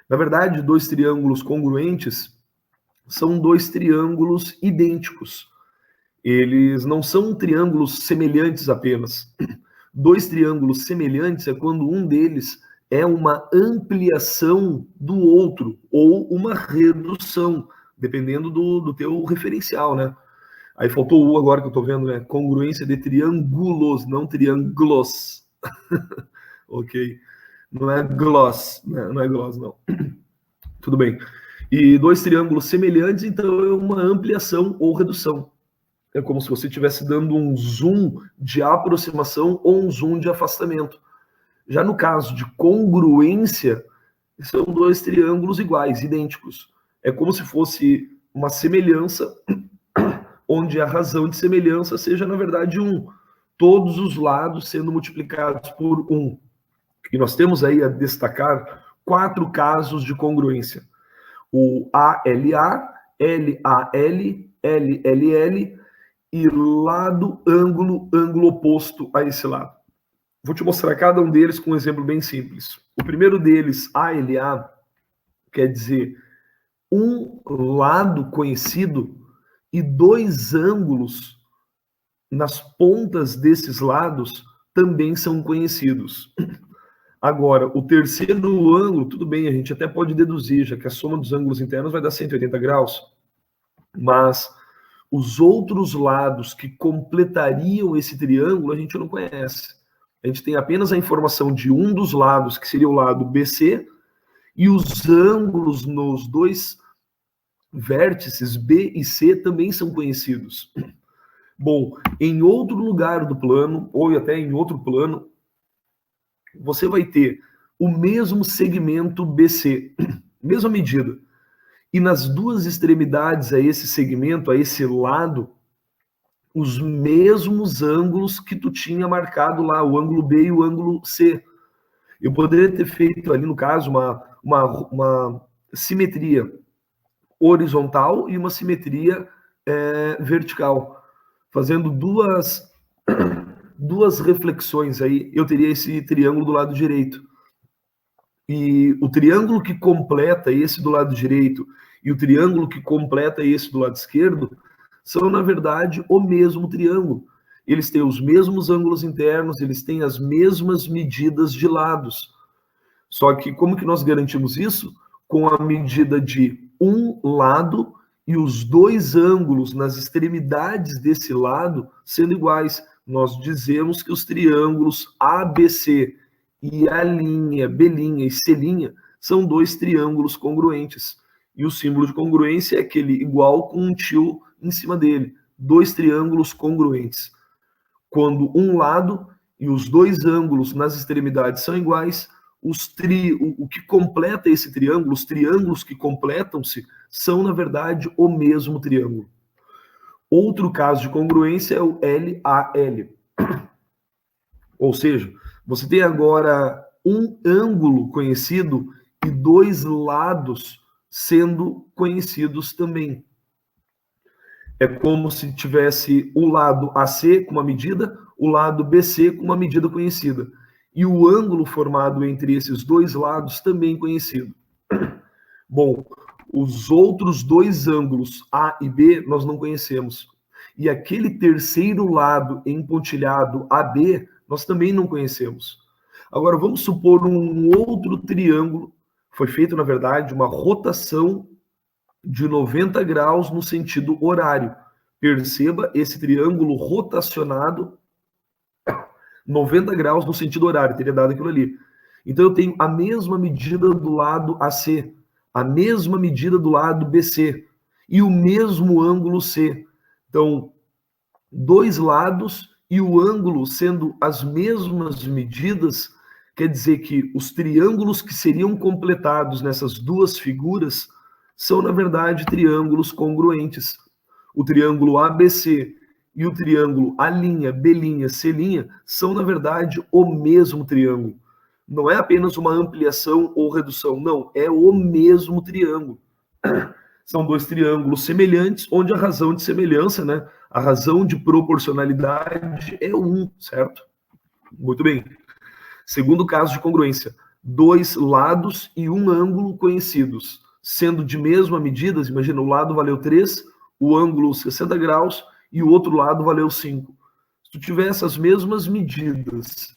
Na verdade, dois triângulos congruentes são dois triângulos idênticos. Eles não são triângulos semelhantes apenas. Dois triângulos semelhantes é quando um deles é uma ampliação do outro ou uma redução, dependendo do teu referencial, né? Aí faltou o agora que eu tô vendo, né? Congruência de triângulos, não triângulos. Ok. Não é gloss, né? Não é gloss, não. Tudo bem. E dois triângulos semelhantes, então é uma ampliação ou redução. É como se você estivesse dando um zoom de aproximação ou um zoom de afastamento. Já no caso de congruência, são dois triângulos iguais, idênticos. É como se fosse uma semelhança, onde a razão de semelhança seja, na verdade, 1. Todos os lados sendo multiplicados por 1. E nós temos aí a destacar 4 casos de congruência. O ALA, LAL, LLL e lado, ângulo, ângulo oposto a esse lado. Vou te mostrar cada um deles com um exemplo bem simples. O primeiro deles, ALA, quer dizer um lado conhecido e dois ângulos nas pontas desses lados também são conhecidos. Agora, o terceiro ângulo, tudo bem, a gente até pode deduzir, já que a soma dos ângulos internos vai dar 180 graus, mas os outros lados que completariam esse triângulo a gente não conhece. A gente tem apenas a informação de um dos lados, que seria o lado BC, e os ângulos nos dois vértices B e C também são conhecidos. Bom, em outro lugar do plano, ou até em outro plano, você vai ter o mesmo segmento BC, mesma medida. E nas duas extremidades a esse segmento, a esse lado, os mesmos ângulos que tu tinha marcado lá, o ângulo B e o ângulo C. Eu poderia ter feito ali, no caso, uma simetria horizontal e uma simetria vertical, fazendo duas reflexões aí, eu teria esse triângulo do lado direito. E o triângulo que completa esse do lado direito e o triângulo que completa esse do lado esquerdo são, na verdade, o mesmo triângulo. Eles têm os mesmos ângulos internos, eles têm as mesmas medidas de lados. Só que como que nós garantimos isso? Com a medida de um lado e os dois ângulos nas extremidades desse lado sendo iguais. Nós dizemos que os triângulos ABC e A', B' e C' são dois triângulos congruentes. E o símbolo de congruência é aquele igual com um tio em cima dele. Dois triângulos congruentes. Quando um lado e os dois ângulos nas extremidades são iguais, o que completa esse triângulo, os triângulos que completam-se, são, na verdade, o mesmo triângulo. Outro caso de congruência é o LAL. Ou seja, você tem agora um ângulo conhecido e dois lados sendo conhecidos também. É como se tivesse o lado AC com uma medida, o lado BC com uma medida conhecida. E o ângulo formado entre esses dois lados também conhecido. Bom, os outros dois ângulos, A e B, nós não conhecemos. E aquele terceiro lado empontilhado AB, nós também não conhecemos. Agora, vamos supor um outro triângulo. Foi feito, na verdade, uma rotação de 90 graus no sentido horário. Perceba esse triângulo rotacionado 90 graus no sentido horário, teria dado aquilo ali. Então, eu tenho a mesma medida do lado AC, a mesma medida do lado BC e o mesmo ângulo C. Então, dois lados e o ângulo sendo as mesmas medidas, quer dizer que os triângulos que seriam completados nessas duas figuras são, na verdade, triângulos congruentes. O triângulo ABC e o triângulo A', B', C' são, na verdade, o mesmo triângulo. Não é apenas uma ampliação ou redução, não, é o mesmo triângulo. São dois triângulos semelhantes, onde a razão de semelhança, né, a razão de proporcionalidade é 1, certo? Muito bem. Segundo caso de congruência, dois lados e um ângulo conhecidos, sendo de mesma medida. Imagina, o lado valeu 3, o ângulo 60 graus e o outro lado valeu 5. Se tu tiver essas mesmas medidas,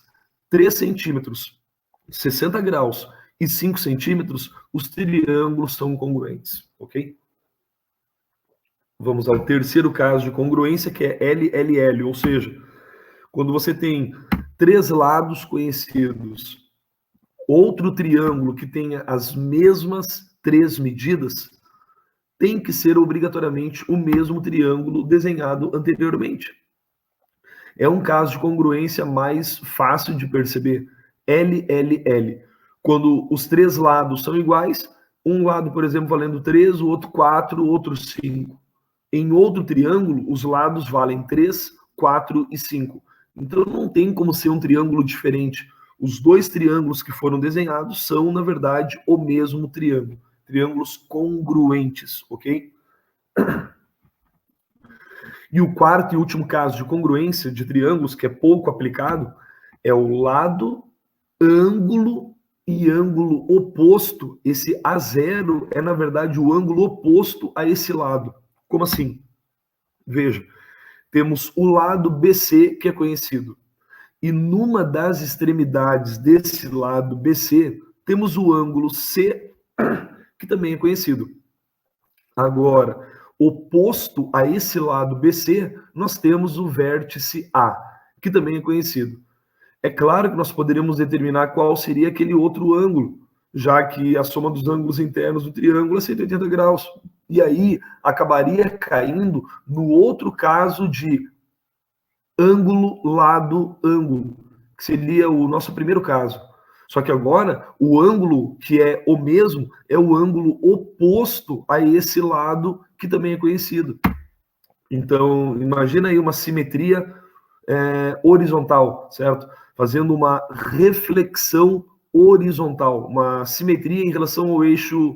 3 centímetros, 60 graus e 5 centímetros, os triângulos são congruentes, ok? Vamos ao terceiro caso de congruência, que é LLL, ou seja, quando você tem 3 lados conhecidos, outro triângulo que tenha as mesmas 3 medidas, tem que ser obrigatoriamente o mesmo triângulo desenhado anteriormente. É um caso de congruência mais fácil de perceber, LLL. Quando os 3 lados são iguais, um lado, por exemplo, valendo 3, o outro 4, o outro 5. Em outro triângulo, os lados valem 3, 4 e 5. Então não tem como ser um triângulo diferente. Os dois triângulos que foram desenhados são, na verdade, o mesmo triângulo. Triângulos congruentes, ok? E o quarto e último caso de congruência de triângulos, que é pouco aplicado, é o lado, ângulo e ângulo oposto. Esse A0 é, na verdade, o ângulo oposto a esse lado. Como assim? Veja, temos o lado BC, que é conhecido. E numa das extremidades desse lado BC, temos o ângulo C, que também é conhecido. Agora, oposto a esse lado BC, nós temos o vértice A, que também é conhecido. É claro que nós poderíamos determinar qual seria aquele outro ângulo, já que a soma dos ângulos internos do triângulo é 180 graus. E aí acabaria caindo no outro caso de ângulo, lado, ângulo, que seria o nosso primeiro caso. Só que agora, o ângulo que é o mesmo é o ângulo oposto a esse lado, que também é conhecido. Então, imagina aí uma simetria horizontal, certo? Fazendo uma reflexão horizontal, uma simetria em relação ao eixo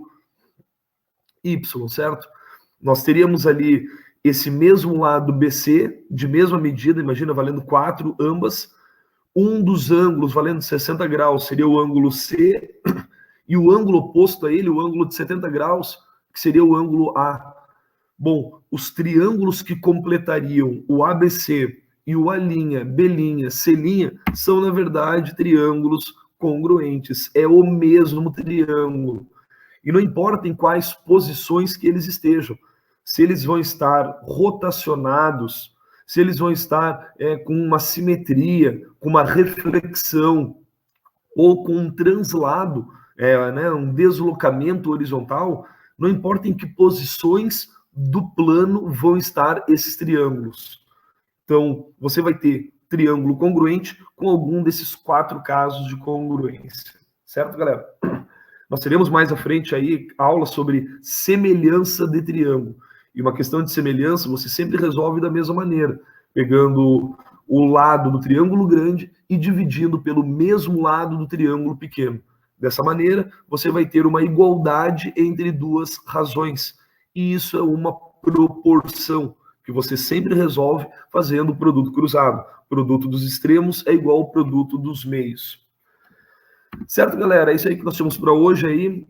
Y, certo? Nós teríamos ali esse mesmo lado BC, de mesma medida, imagina, valendo 4 ambas. Um dos ângulos valendo 60 graus seria o ângulo C, e o ângulo oposto a ele, o ângulo de 70 graus, que seria o ângulo A. Bom, os triângulos que completariam o ABC e o A', B', C', são, na verdade, triângulos congruentes. É o mesmo triângulo. E não importa em quais posições que eles estejam. Se eles vão estar rotacionados, se eles vão estar com uma simetria, com uma reflexão, ou com um translado, um deslocamento horizontal, não importa em que posições do plano vão estar esses triângulos. Então, você vai ter triângulo congruente com algum desses 4 casos de congruência. Certo, galera? Nós teremos mais à frente aí aula sobre semelhança de triângulo. E uma questão de semelhança você sempre resolve da mesma maneira, pegando o lado do triângulo grande e dividindo pelo mesmo lado do triângulo pequeno. Dessa maneira, você vai ter uma igualdade entre duas razões. E isso é uma proporção que você sempre resolve fazendo o produto cruzado. O produto dos extremos é igual ao produto dos meios. Certo, galera? É isso aí que nós temos para hoje aí.